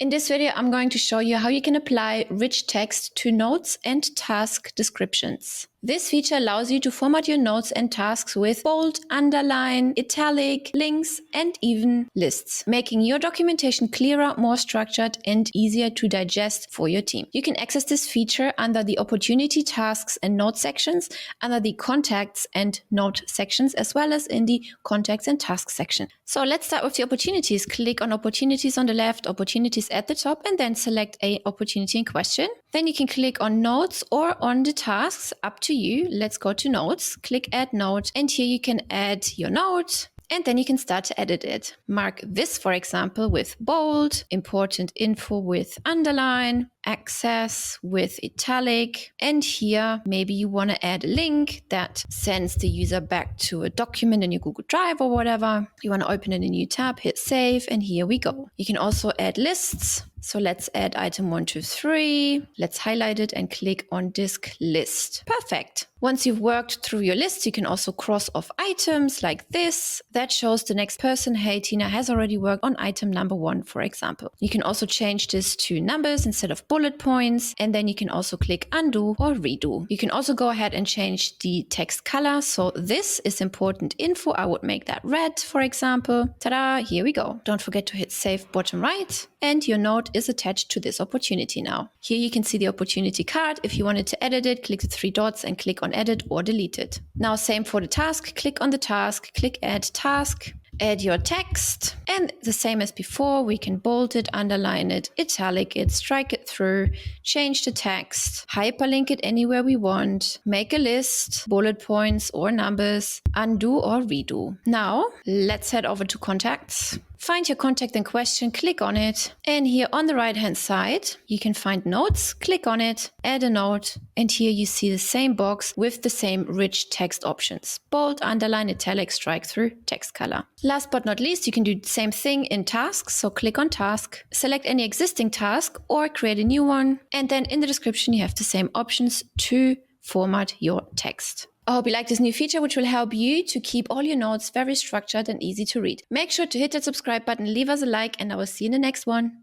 In this video, I'm going to show you how you can apply rich text to notes and task descriptions. This feature allows you to format your notes and tasks with bold, underline, italic, links, and even lists, making your documentation clearer, more structured, and easier to digest for your team. You can access this feature under the opportunity, tasks, and note sections, under the contacts and note sections, as well as in the contacts and tasks section. So let's start with the opportunities. Click on opportunities on the left, opportunities at the top, and then select a opportunity in question. Then you can click on notes or on the tasks, up to you. Let's go to notes, click add note, and here you can add your note. And then you can start to edit it. Mark this, for example, with bold, important info with underline, access with italic. And here, maybe you want to add a link that sends the user back to a document in your Google Drive or whatever. You want to open in a new tab, hit save, and here we go. You can also add lists. So let's add item 1, 2, 3. Let's highlight it and click on disk list. Perfect. Once you've worked through your list, you can also cross off items like this. That shows the next person, hey, Tina has already worked on item number 1, for example. You can also change this to numbers instead of bullet points. And then you can also click undo or redo. You can also go ahead and change the text color. So this is important info. I would make that red, for example. Ta-da, here we go. Don't forget to hit save bottom right. And your note is attached to this opportunity now. Here you can see the opportunity card. If you wanted to edit it, click the 3 dots and click on edit or delete it. Now same for the task. Click on the task, click add task, add your text, and the same as before, we can bold it, underline it, italic it, strike it through, change the text, hyperlink it anywhere we want, make a list, bullet points or numbers, undo or redo. Now let's head over to contacts. Find your contact in question, click on it, and here on the right hand side you can find notes, click on it, add a note, and here you see the same box with the same rich text options: bold, underline, italic, strike through, text color. Last but not least, you can do the same thing in tasks, so click on task, select any existing task or create a new one, and then in the description you have the same options to format your text. I hope you like this new feature, which will help you to keep all your notes very structured and easy to read. Make sure to hit that subscribe button, leave us a like, and I will see you in the next one.